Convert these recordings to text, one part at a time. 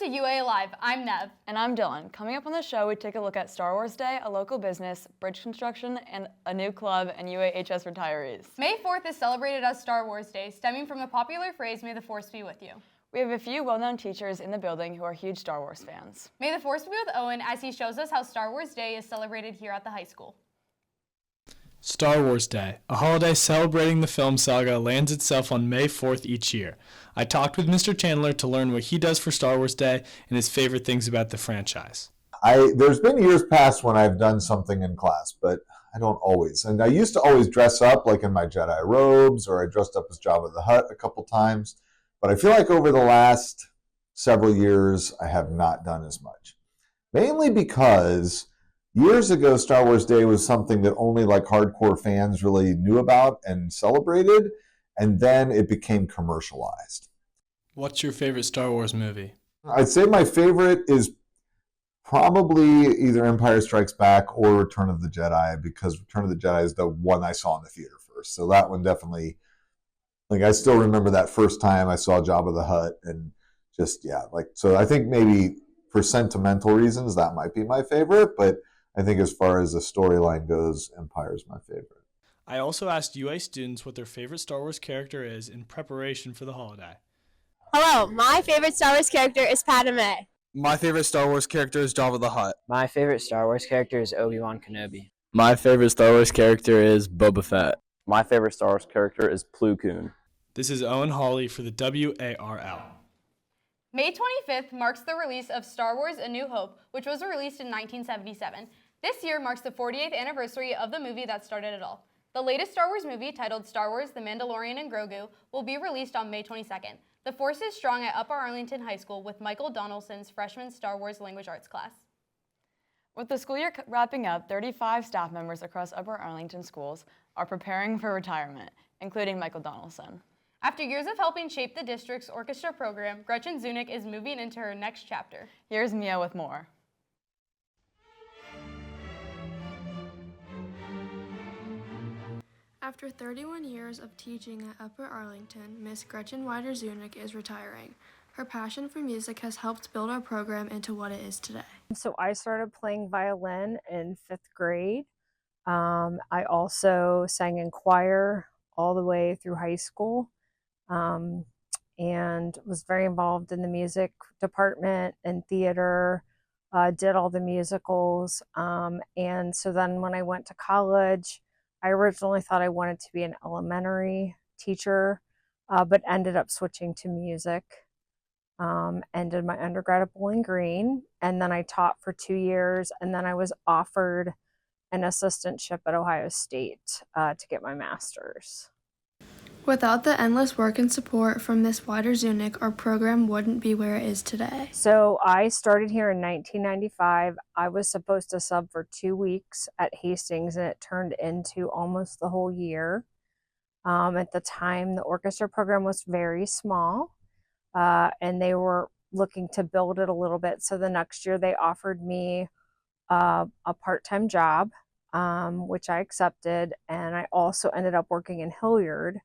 to UA Live. I'm Nev. And I'm Dylan. Coming up on the show, we take a look at Star Wars Day, a local business, bridge construction, and a new club, and UAHS retirees. May 4th is celebrated as Star Wars Day, stemming from the popular phrase, "May the Force be with you." We have a few well-known teachers in the building who are huge Star Wars fans. May the Force be with Owen as he shows us how Star Wars Day is celebrated here at the high school. Star Wars Day, a holiday celebrating the film saga, lands itself on May 4th each year. I talked with Mr. Chandler to learn what he does for Star Wars Day and his favorite things about the franchise. There's been years past when I've done something in class, but I don't always. And I used to always dress up like in my Jedi robes, or I dressed up as Jabba the Hutt a couple times. But I feel like over the last several years, I have not done as much. Mainly because years ago, Star Wars Day was something that only like hardcore fans really knew about and celebrated, and then it became commercialized. What's your favorite Star Wars movie? I'd say my favorite is probably either Empire Strikes Back or Return of the Jedi, because Return of the Jedi is the one I saw in the theater first. So that one definitely, like, I still remember that first time I saw Jabba the Hutt, and just, yeah, like, so I think maybe for sentimental reasons, that might be my favorite, but I think as far as the storyline goes, Empire is my favorite. I also asked UA students what their favorite Star Wars character is in preparation for the holiday. Hello, my favorite Star Wars character is Padme. My favorite Star Wars character is Jabba the Hutt. My favorite Star Wars character is Obi-Wan Kenobi. My favorite Star Wars character is Boba Fett. My favorite Star Wars character is Plo Koon. This is Owen Hawley for the WARL. May 25th marks the release of Star Wars A New Hope, which was released in 1977. This year marks the 48th anniversary of the movie that started it all. The latest Star Wars movie, titled Star Wars: The Mandalorian and Grogu, will be released on May 22nd. The force is strong at Upper Arlington High School with Michael Donaldson's freshman Star Wars language arts class. With the school year wrapping up, 35 staff members across Upper Arlington schools are preparing for retirement, including Michael Donaldson. After years of helping shape the district's orchestra program, Gretchen Zunick is moving into her next chapter. Here's Mia with more. After 31 years of teaching at Upper Arlington, Miss Gretchen Wider-Zunick is retiring. Her passion for music has helped build our program into what it is today. So I started playing violin in 5th grade. I also sang in choir all the way through high school, and was very involved in the music department and theater, did all the musicals. And so then when I went to college, I originally thought I wanted to be an elementary teacher, but ended up switching to music, and did my undergrad at Bowling Green. And then I taught for 2 years, and then I was offered an assistantship at Ohio State to get my master's. Without the endless work and support from Miss Wider-Zunick, our program wouldn't be where it is today. So I started here in 1995. I was supposed to sub for 2 weeks at Hastings, and it turned into almost the whole year. At the time, the orchestra program was very small, and they were looking to build it a little bit. So the next year they offered me a part-time job, which I accepted, and I also ended up working in Hilliard.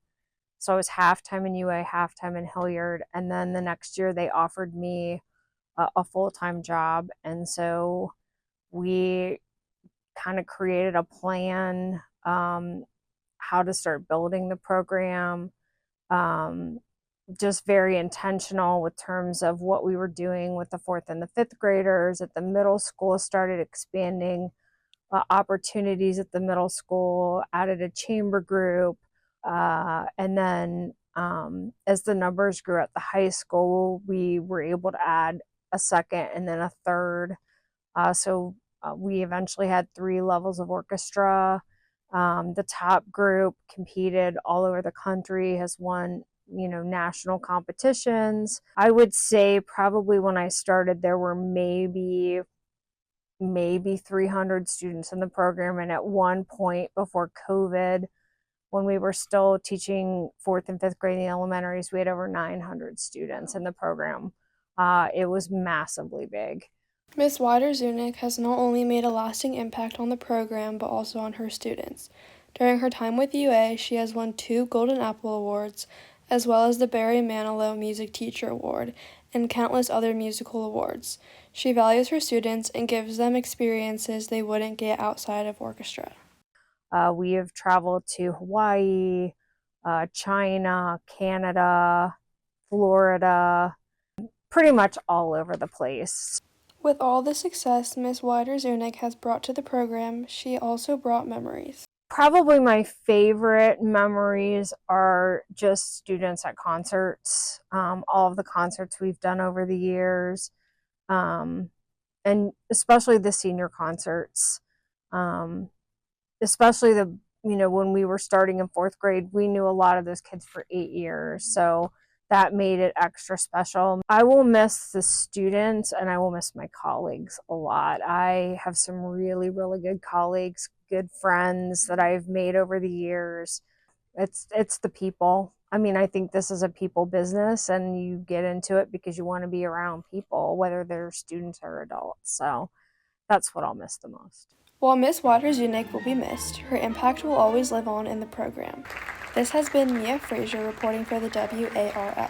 So I was half-time in UA, half-time in Hilliard, and then the next year they offered me a full-time job. And so we kind of created a plan how to start building the program, just very intentional with terms of what we were doing with the 4th and the 5th graders. At the middle school, started expanding opportunities at the middle school, added a chamber group. And then as the numbers grew at the high school, we were able to add a second and then a third. So we eventually had 3 levels of orchestra. The top group competed all over the country, has won, national competitions. I would say probably when I started, there were maybe 300 students in the program. And at one point before COVID, when we were still teaching 4th and 5th grade in the elementaries, we had over 900 students in the program. It was massively big. Miss Wider-Zunick has not only made a lasting impact on the program, but also on her students. During her time with UA, she has won 2 Golden Apple Awards, as well as the Barry Manilow Music Teacher Award, and countless other musical awards. She values her students and gives them experiences they wouldn't get outside of orchestra. We have traveled to Hawaii, China, Canada, Florida, pretty much all over the place. With all the success Miss Wider-Zunick has brought to the program, she also brought memories. Probably my favorite memories are just students at concerts, all of the concerts we've done over the years, and especially the senior concerts. Especially when we were starting in 4th grade, we knew a lot of those kids for 8 years. So that made it extra special. I will miss the students and I will miss my colleagues a lot. I have some really, really good colleagues, good friends that I've made over the years. It's the people. I mean, I think this is a people business and you get into it because you want to be around people, whether they're students or adults. So that's what I'll miss the most. While Miss Wider-Zunick will be missed, her impact will always live on in the program. This has been Mia Frazier reporting for the WARL.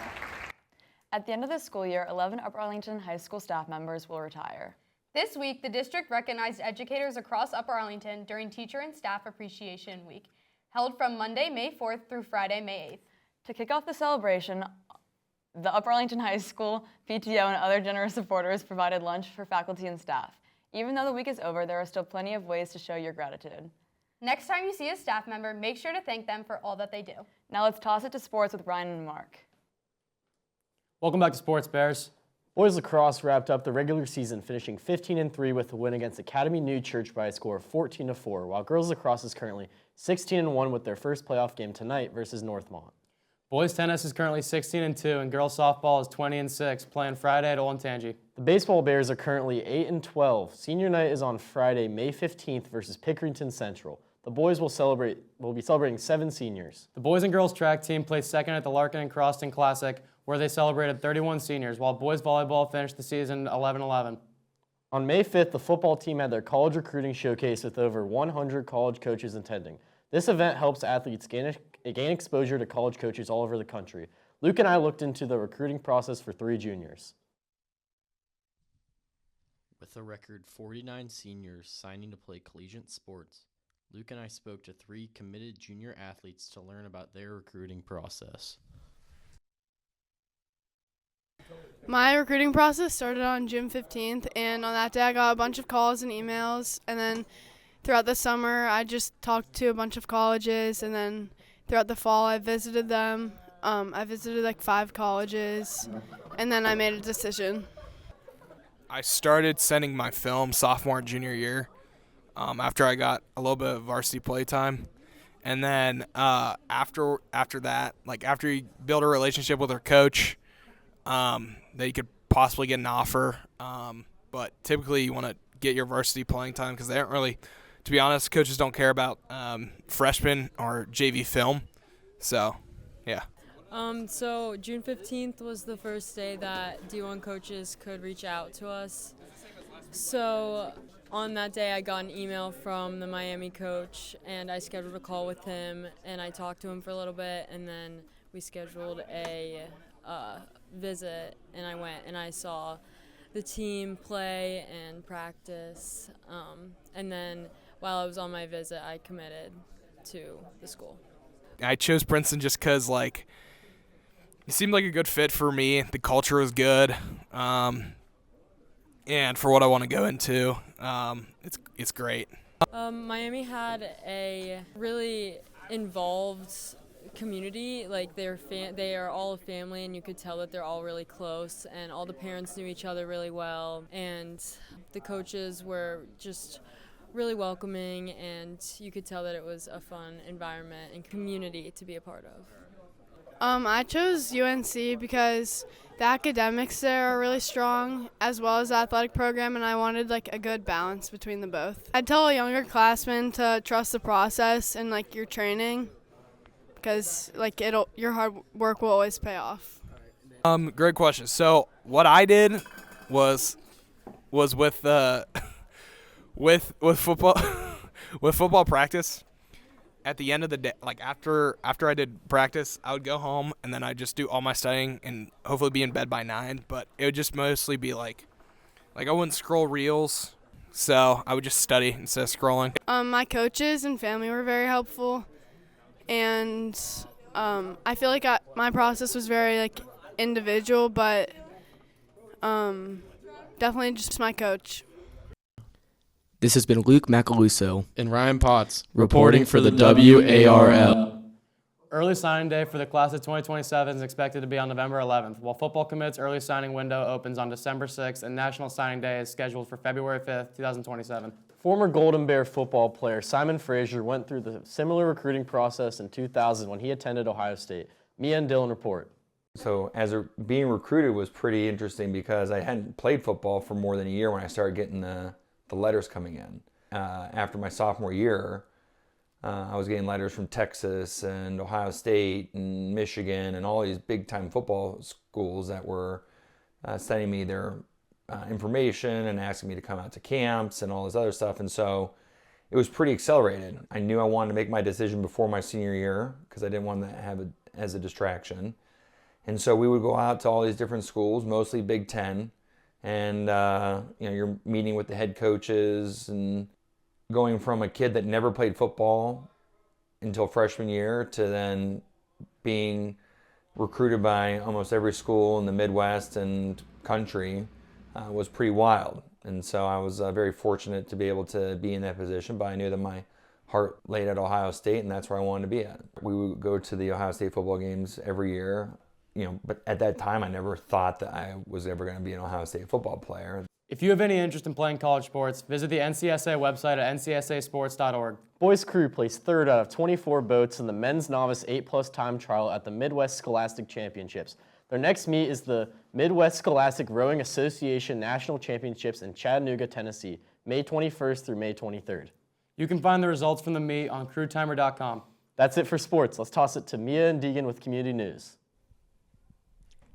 At the end of the school year, 11 Upper Arlington High School staff members will retire. This week, the district recognized educators across Upper Arlington during Teacher and Staff Appreciation Week, held from Monday, May 4th through Friday, May 8th. To kick off the celebration, the Upper Arlington High School, PTO, and other generous supporters provided lunch for faculty and staff. Even though the week is over, there are still plenty of ways to show your gratitude. Next time you see a staff member, make sure to thank them for all that they do. Now let's toss it to sports with Ryan and Mark. Welcome back to Sports Bears. Boys lacrosse wrapped up the regular season, finishing 15-3 with a win against Academy New Church by a score of 14-4, while girls lacrosse is currently 16-1 with their first playoff game tonight versus Northmont. Boys tennis is currently 16-2, and girls softball is 20-6, playing Friday at Olentangy. The baseball Bears are currently 8-12. Senior night is on Friday, May 15th versus Pickerington Central. The boys will be celebrating 7 seniors. The boys and girls track team placed second at the Larkin and Croston Classic, where they celebrated 31 seniors, while boys volleyball finished the season 11-11. On May 5th, the football team had their college recruiting showcase with over 100 college coaches attending. This event helps athletes gain exposure to college coaches all over the country. Luke and I looked into the recruiting process for 3 juniors. With a record 49 seniors signing to play collegiate sports, Luke and I spoke to 3 committed junior athletes to learn about their recruiting process. My recruiting process started on June 15th, and on that day I got a bunch of calls and emails, and then throughout the summer I just talked to a bunch of colleges, and then throughout the fall I visited them. I visited like 5 colleges, and then I made a decision. I started sending my film sophomore and junior year after I got a little bit of varsity play time. And then after that, like after you build a relationship with our coach, that you could possibly get an offer. But typically you want to get your varsity playing time because they don't really, to be honest, coaches don't care about freshman or JV film. So, yeah. So June 15th was the first day that D1 coaches could reach out to us. So on that day I got an email from the Miami coach, and I scheduled a call with him, and I talked to him for a little bit, and then we scheduled a visit, and I went and I saw the team play and practice, and then while I was on my visit I committed to the school. I chose Princeton just because, like, it seemed like a good fit for me. The culture was good, and for what I want to go into, it's great. Miami had a really involved community. Like they are all a family, and you could tell that they're all really close, and all the parents knew each other really well, and the coaches were just really welcoming, and you could tell that it was a fun environment and community to be a part of. I chose UNC because the academics there are really strong, as well as the athletic program, and I wanted like a good balance between the both. I'd tell a younger classman to trust the process and like your training, because like your hard work will always pay off. Great question. So what I did was with with football with football practice. at the end of the day, like after I did practice, I would go home and then I'd just do all my studying and hopefully be in bed by 9. But it would just mostly be like I wouldn't scroll reels, so I would just study instead of scrolling. My coaches and family were very helpful, and I feel like my process was very individual, but definitely just my coach. This has been Luke Macaluso and Ryan Potts reporting for the WARL. Early signing day for the class of 2027 is expected to be on November 11th, while football commits early signing window opens on December 6th, and National Signing Day is scheduled for February 5th, 2027. Former Golden Bear football player Simon Frazier went through the similar recruiting process in 2000 when he attended Ohio State. Mia and Dylan report. So being recruited was pretty interesting because I hadn't played football for more than a year when I started getting the letters coming in. After my sophomore year, I was getting letters from Texas and Ohio State and Michigan and all these big-time football schools that were sending me their information and asking me to come out to camps and all this other stuff. And so it was pretty accelerated. I knew I wanted to make my decision before my senior year because I didn't want to have it as a distraction. And so we would go out to all these different schools, mostly Big Ten, and you're meeting with the head coaches and going from a kid that never played football until freshman year to then being recruited by almost every school in the Midwest and country was pretty wild. And so I was very fortunate to be able to be in that position, but I knew that my heart laid at Ohio State, and that's where I wanted to be at. We would go to the Ohio State football games every year. But at that time, I never thought that I was ever going to be an Ohio State football player. If you have any interest in playing college sports, visit the NCSA website at ncsasports.org. Boys crew placed third out of 24 boats in the men's novice 8+ time trial at the Midwest Scholastic Championships. Their next meet is the Midwest Scholastic Rowing Association National Championships in Chattanooga, Tennessee, May 21st through May 23rd. You can find the results from the meet on crewtimer.com. That's it for sports. Let's toss it to Mia and Deegan with community news.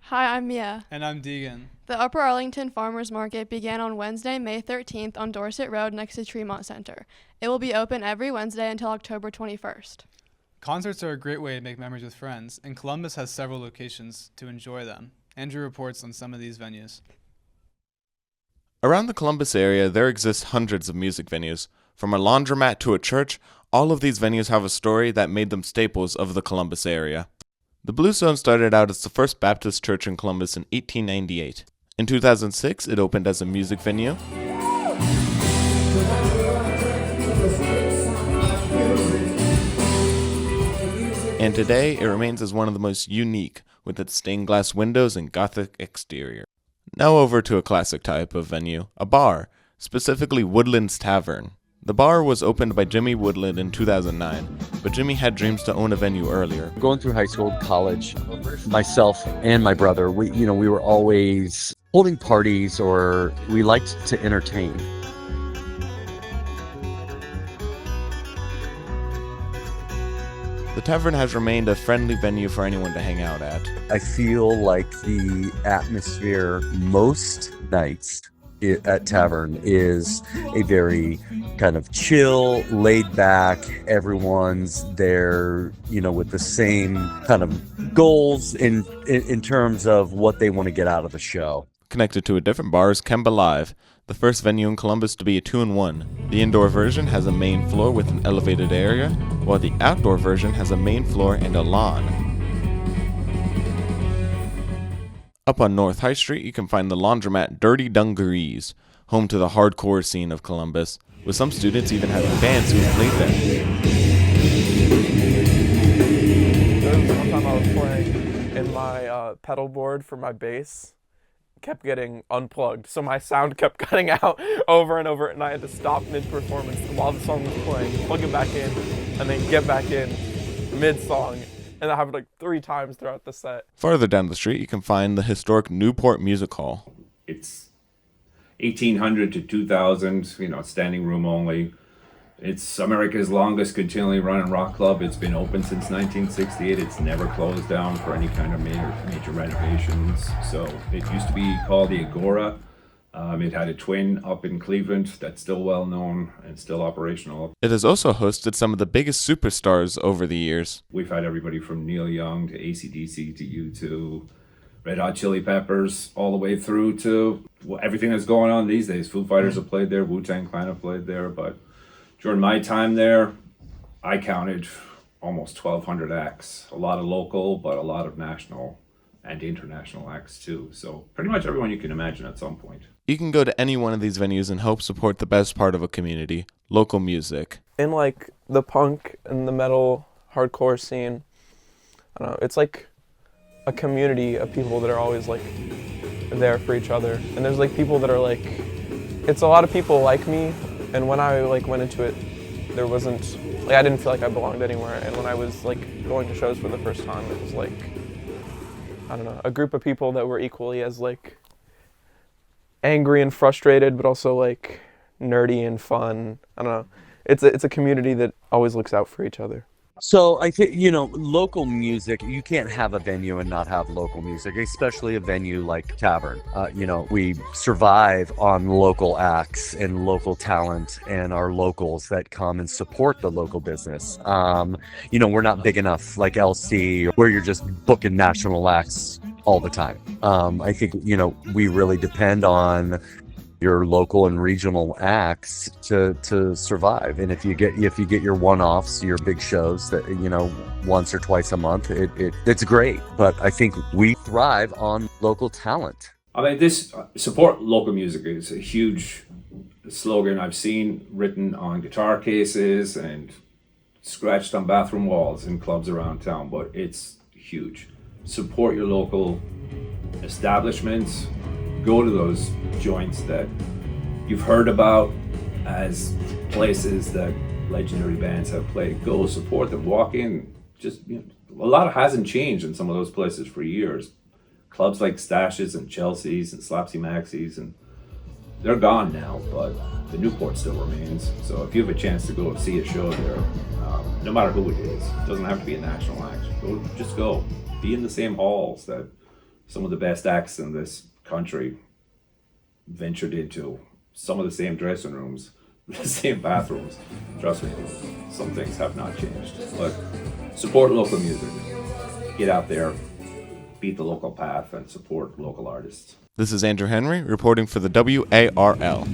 Hi, I'm Mia. And I'm Deegan. The Upper Arlington Farmers Market began on Wednesday, May 13th on Dorset Road next to Tremont Center. It will be open every Wednesday until October 21st. Concerts are a great way to make memories with friends, and Columbus has several locations to enjoy them. Andrew reports on some of these venues. Around the Columbus area, there exist hundreds of music venues. From a laundromat to a church, all of these venues have a story that made them staples of the Columbus area. The Blue Zone started out as the First Baptist Church in Columbus in 1898. In 2006, it opened as a music venue. And today, it remains as one of the most unique, with its stained glass windows and Gothic exterior. Now over to a classic type of venue, a bar, specifically Woodland's Tavern. The bar was opened by Jimmy Woodland in 2009, but Jimmy had dreams to own a venue earlier. Going through high school, college, myself and my brother, we were always holding parties, or we liked to entertain. The tavern has remained a friendly venue for anyone to hang out at. I feel like the atmosphere most nights at Tavern is a very kind of chill, laid back, everyone's there, with the same kind of goals in terms of what they want to get out of the show. Connected to a different bar is Kemba Live, the first venue in Columbus to be a 2-in-1. The indoor version has a main floor with an elevated area, while the outdoor version has a main floor and a lawn. Up on North High Street, you can find the laundromat Dirty Dungarees, home to the hardcore scene of Columbus, with some students even having bands who have played there. There was one time I was playing, and my pedal board for my bass kept getting unplugged, so my sound kept cutting out over and over, and I had to stop mid-performance while the song was playing, plug it back in, and then get back in mid-song. And that happened like 3 times throughout the set. Farther down the street, you can find the historic Newport Music Hall. It's 1800 to 2000, standing room only. It's America's longest continually running rock club. It's been open since 1968. It's never closed down for any kind of major renovations. So it used to be called the Agora, It had a twin up in Cleveland that's still well known and still operational. It has also hosted some of the biggest superstars over the years. We've had everybody from Neil Young to AC/DC to U2, Red Hot Chili Peppers, all the way through to everything that's going on these days. Foo Fighters have played there, Wu-Tang Clan have played there, but during my time there, I counted almost 1,200 acts. A lot of local, but a lot of national and international acts too. So pretty much everyone you can imagine at some point. You can go to any one of these venues and help support the best part of a community, local music. In like the punk and the metal hardcore scene, I don't know, it's like a community of people that are always like there for each other. And there's like people that are like, it's a lot of people like me, and when I like went into it, there wasn't, like I didn't feel like I belonged anywhere. And when I was like going to shows for the first time, it was like, I don't know, a group of people that were equally as like angry and frustrated, but also like nerdy and fun. I don't know. It's a community that always looks out for each other. So I think, you know, local music, you can't have a venue and not have local music, especially a venue like Tavern. You know, we survive on local acts and local talent and our locals that come and support the local business. You know, we're not big enough like LC where you're just booking national acts all the time. I think, you know, we really depend on your local and regional acts to survive. And if you get your one-offs, your big shows that, you know, once or twice a month, it's great. But I think we thrive on local talent. I mean, this support local music is a huge slogan I've seen written on guitar cases and scratched on bathroom walls in clubs around town, but it's huge. Support your local establishments. Go to those joints that you've heard about as places that legendary bands have played. Go support them. Walk in. Just, you know, a lot hasn't changed in some of those places for years. Clubs like Stashes and Chelsea's and Slapsy Maxie's, and they're gone now, but the Newport still remains. So if you have a chance to go see a show there, no matter who it is, it doesn't have to be a national act. Just go. Be in the same halls that some of the best acts in this country ventured into. Some of the same dressing rooms, the same bathrooms. Trust me, some things have not changed. But support local music. Get out there, beat the local path, and support local artists. This is Andrew Henry reporting for the WARL.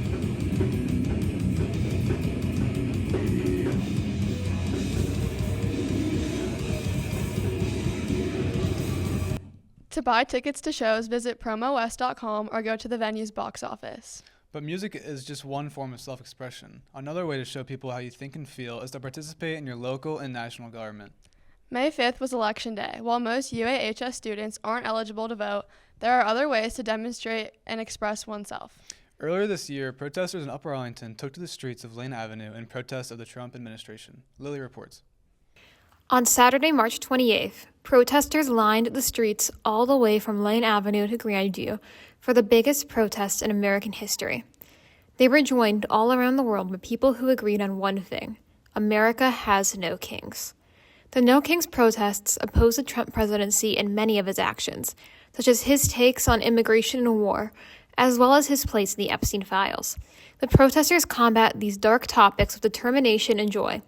To buy tickets to shows, visit promowest.com or go to the venue's box office. But music is just one form of self-expression. Another way to show people how you think and feel is to participate in your local and national government. May 5th was Election Day. While most UAHS students aren't eligible to vote, there are other ways to demonstrate and express oneself. Earlier this year, protesters in Upper Arlington took to the streets of Lane Avenue in protest of the Trump administration. Lily reports. On Saturday, March 28th, protesters lined the streets all the way from Lane Avenue to Grandview for the biggest protest in American history. They were joined all around the world by people who agreed on one thing: America has no kings. The No Kings protests oppose the Trump presidency and many of his actions, such as his takes on immigration and war, as well as his place in the Epstein files. The protesters combat these dark topics with determination and joy.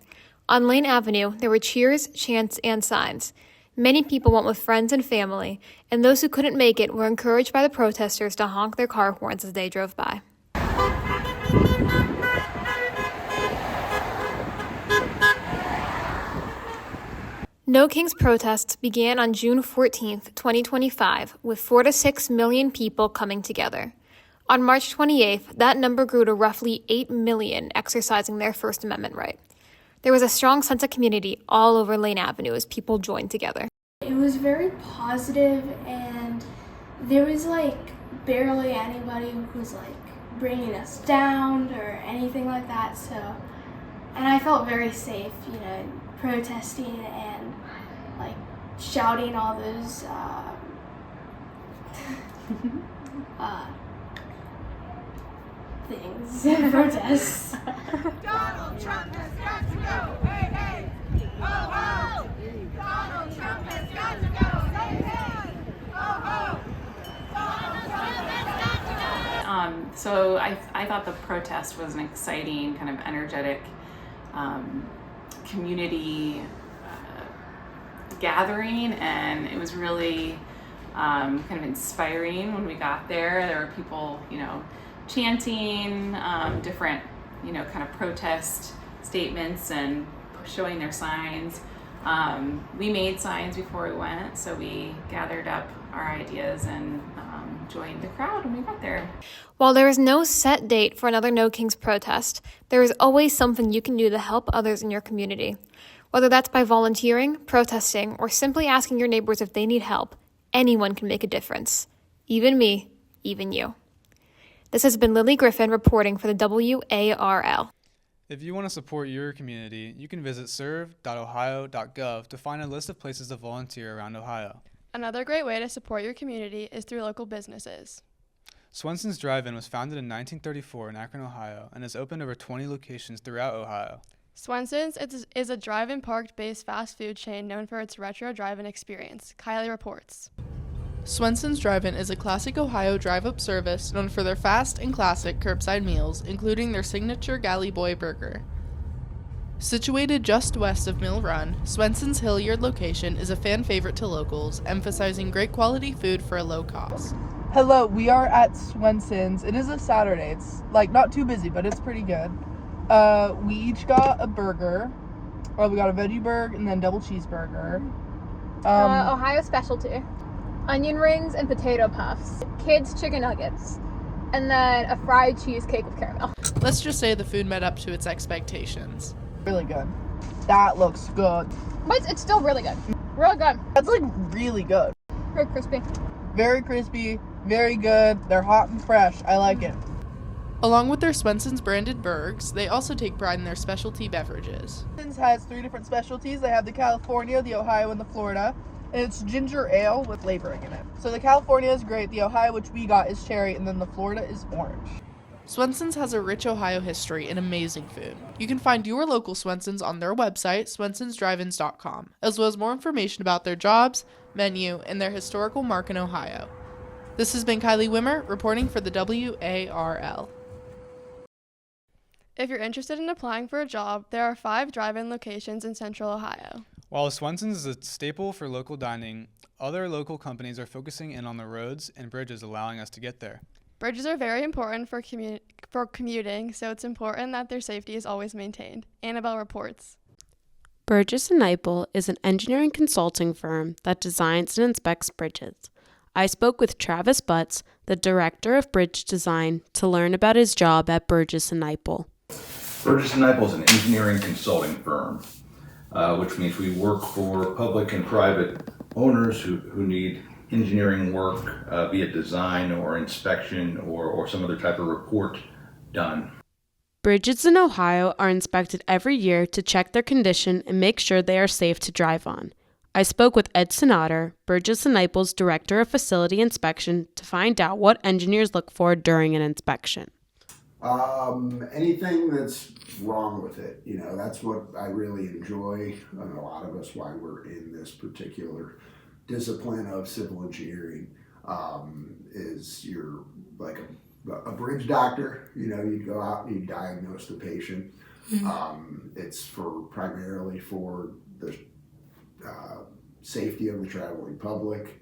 On Lane Avenue, there were cheers, chants, and signs. Many people went with friends and family, and those who couldn't make it were encouraged by the protesters to honk their car horns as they drove by. No Kings protests began on June 14, 2025, with 4 to 6 million people coming together. On March 28th, that number grew to roughly 8 million exercising their First Amendment right. There was a strong sense of community all over Lane Avenue as people joined together. It was very positive, and there was barely anybody who was bringing us down or anything like that. So, and I felt very safe, protesting and shouting all those things, protests. Donald Trump has got to go. Hey, hey. Ho, ho. Donald Trump has got to go. Hey, hey. Ho, ho. Donald Trump has got to go. So I thought the protest was an exciting, kind of energetic community gathering, and it was really kind of inspiring when we got there. There were people, chanting different, kind of protest statements and showing their signs. We made signs before we went, so we gathered up our ideas and joined the crowd when we got there. While there is no set date for another No Kings protest, there is always something you can do to help others in your community. Whether that's by volunteering, protesting, or simply asking your neighbors if they need help, anyone can make a difference. Even me, even you. This has been Lily Griffin reporting for the WARL. If you want to support your community, you can visit serve.ohio.gov to find a list of places to volunteer around Ohio. Another great way to support your community is through local businesses. Swenson's Drive-In was founded in 1934 in Akron, Ohio, and has opened over 20 locations throughout Ohio. Swenson's is a drive-in park-based fast food chain known for its retro drive-in experience. Kylie reports. Swenson's Drive-In is a classic Ohio drive-up service known for their fast and classic curbside meals, including their signature Galley Boy burger. Situated just west of Mill Run, Swenson's Hilliard location is a fan favorite to locals, emphasizing great quality food for a low cost. Hello, we are at Swenson's. It is a Saturday. It's not too busy, but it's pretty good. We each got a burger. We got a veggie burger and then double cheeseburger. Ohio specialty. Onion rings and potato puffs. Kids chicken nuggets. And then a fried cheesecake with caramel. Let's just say the food met up to its expectations. Really good. That looks good. But it's still really good. Really good. That's really good. Very crispy. Very crispy, very good. They're hot and fresh. I like it. Along with their Swenson's branded burgers, they also take pride in their specialty beverages. Swenson's has 3 different specialties. They have the California, the Ohio, and the Florida. And it's ginger ale with flavoring in it. So the California is great, the Ohio, which we got, is cherry, and then the Florida is orange. Swenson's has a rich Ohio history and amazing food. You can find your local Swenson's on their website, swensonsdriveins.com, as well as more information about their jobs, menu, and their historical mark in Ohio. This has been Kylie Wimmer reporting for the WARL. If you're interested in applying for a job, there are 5 drive-in locations in Central Ohio. While Swenson's is a staple for local dining, other local companies are focusing in on the roads and bridges allowing us to get there. Bridges are very important for commuting, so it's important that their safety is always maintained. Annabelle reports. Burgess & Nyepel is an engineering consulting firm that designs and inspects bridges. I spoke with Travis Butts, the director of bridge design, to learn about his job at Burgess & Nyepel. Burgess & Nyepel is an engineering consulting firm, which means we work for public and private owners who need engineering work, be it design or inspection or some other type of report done. Bridges in Ohio are inspected every year to check their condition and make sure they are safe to drive on. I spoke with Ed Sonater, Burgess & Nyepel's Director of Facility Inspection, to find out what engineers look for during an inspection. Anything that's wrong with it, that's what I really enjoy, and a lot of us why we're in this particular discipline of civil engineering, is you're like a bridge doctor. You'd go out and you diagnose the patient. It's primarily for the safety of the traveling public,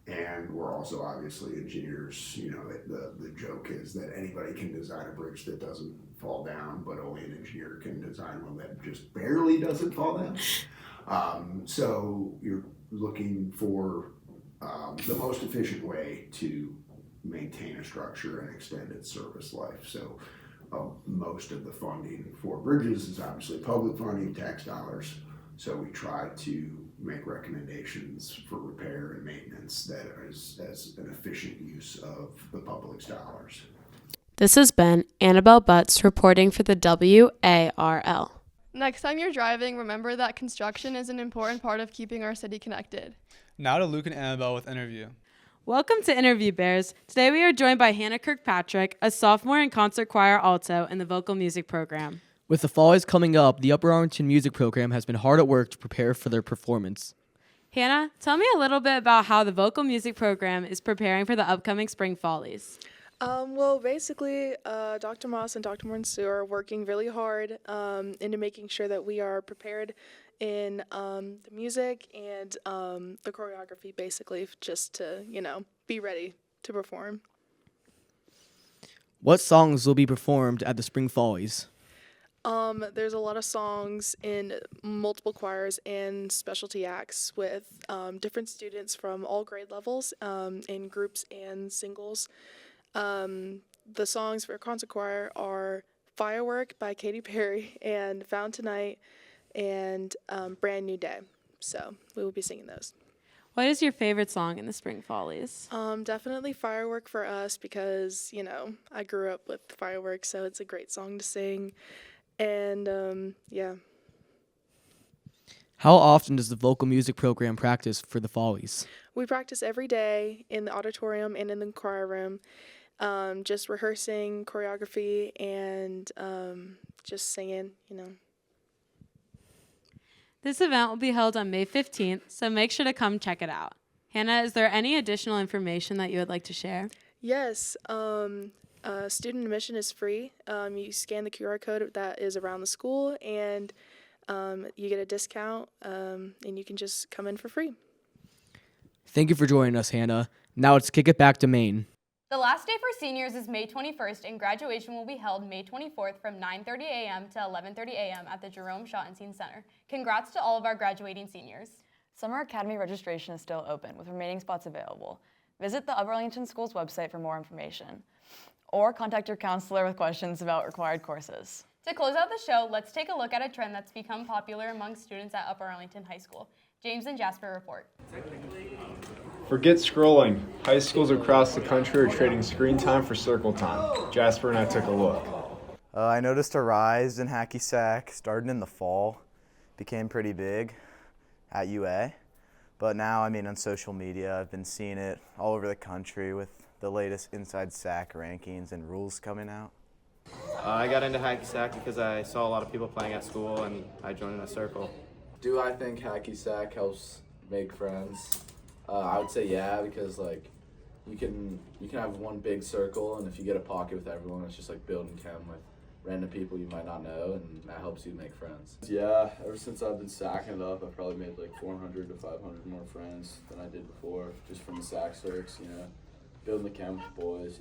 and we're also obviously engineers. The joke is that anybody can design a bridge that doesn't fall down, but only an engineer can design one that just barely doesn't fall down. So you're looking for the most efficient way to maintain a structure and extend its service life. So most of the funding for bridges is obviously public funding, tax dollars. So we try to make recommendations for repair and maintenance that is as an efficient use of the public's dollars. This has been Annabelle Butts reporting for the WARL. Next time you're driving, remember that construction is an important part of keeping our city connected. Now to Luke and Annabelle with Interview. Welcome to Interview Bears. Today we are joined by Hannah Kirkpatrick, a sophomore in concert choir alto in the vocal music program. With the fall is coming up, the Upper Arlington Music Program has been hard at work to prepare for their performance. Hannah, tell me a little bit about how the vocal music program is preparing for the upcoming spring follies. Well, basically, Dr. Moss and Dr. Mornsu are working really hard into making sure that we are prepared in the music and the choreography, basically, just to, be ready to perform. What songs will be performed at the Spring Follies? There's a lot of songs in multiple choirs and specialty acts with different students from all grade levels in groups and singles. The songs for concert choir are Firework by Katy Perry and Found Tonight and Brand New Day. So we will be singing those. What is your favorite song in the Spring Follies? Definitely Firework for us because, I grew up with Fireworks, so it's a great song to sing. And, yeah. How often does the vocal music program practice for the Follies? We practice every day in the auditorium and in the choir room, just rehearsing choreography and just singing, This event will be held on May 15th, so make sure to come check it out. Hannah, is there any additional information that you would like to share? Yes. Student admission is free. You scan the QR code that is around the school, and you get a discount, and you can just come in for free. Thank you for joining us, Hannah. Now let's kick it back to Maine. The last day for seniors is May 21st, and graduation will be held May 24th from 9:30 a.m. to 11:30 a.m. at the Jerome Schottenstein Center. Congrats to all of our graduating seniors. Summer Academy registration is still open, with remaining spots available. Visit the Upper Arlington School's website for more information, or contact your counselor with questions about required courses. To close out the show, let's take a look at a trend that's become popular among students at Upper Arlington High School. James and Jasper report. Forget scrolling. High schools across the country are trading screen time for circle time. Jasper and I took a look. I noticed a rise in hacky sack starting in the fall. Became pretty big at UA. But now, on social media, I've been seeing it all over the country with the latest Inside Sack rankings and rules coming out. I got into hacky sack because I saw a lot of people playing at school and I joined in a circle. Do I think hacky sack helps make friends? I would say yeah, because you can have one big circle, and if you get a pocket with everyone, it's just like building chem with random people you might not know, and that helps you make friends. Yeah, ever since I've been sacking it up, I've probably made 400 to 500 more friends than I did before, just from the sack circs, building the chem with the boys,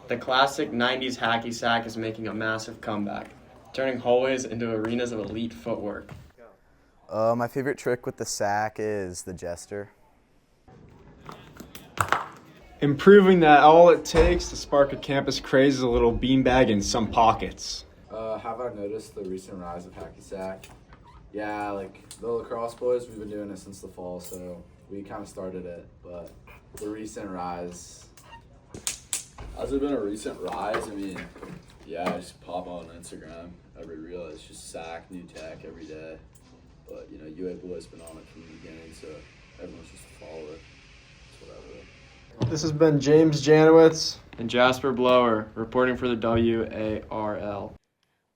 The classic 90s hacky sack is making a massive comeback, turning hallways into arenas of elite footwork. My favorite trick with the sack is the jester. Improving that all it takes to spark a campus craze is a little beanbag in some pockets. Have I noticed the recent rise of hacky sack? Yeah, the lacrosse boys, we've been doing it since the fall, so we kind of started it, but the recent rise. Has it been a recent rise? I just pop on Instagram every reel. It's just sack, new tech every day. But, UA boys been on it from the beginning, so everyone's just a follower. It's whatever. This has been James Janowitz and Jasper Blower reporting for the WARL.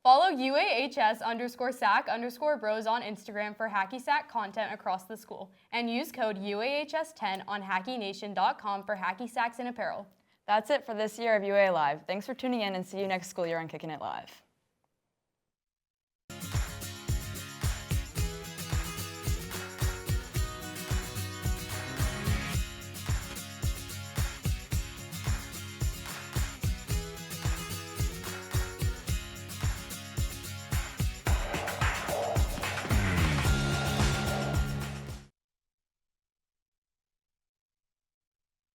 Follow UAHS_SAC_bros on Instagram for hacky sack content across the school, and use code UAHS10 on hackynation.com for hacky sacks and apparel. That's it for this year of UA Live. Thanks for tuning in, and see you next school year on Kickin' It Live.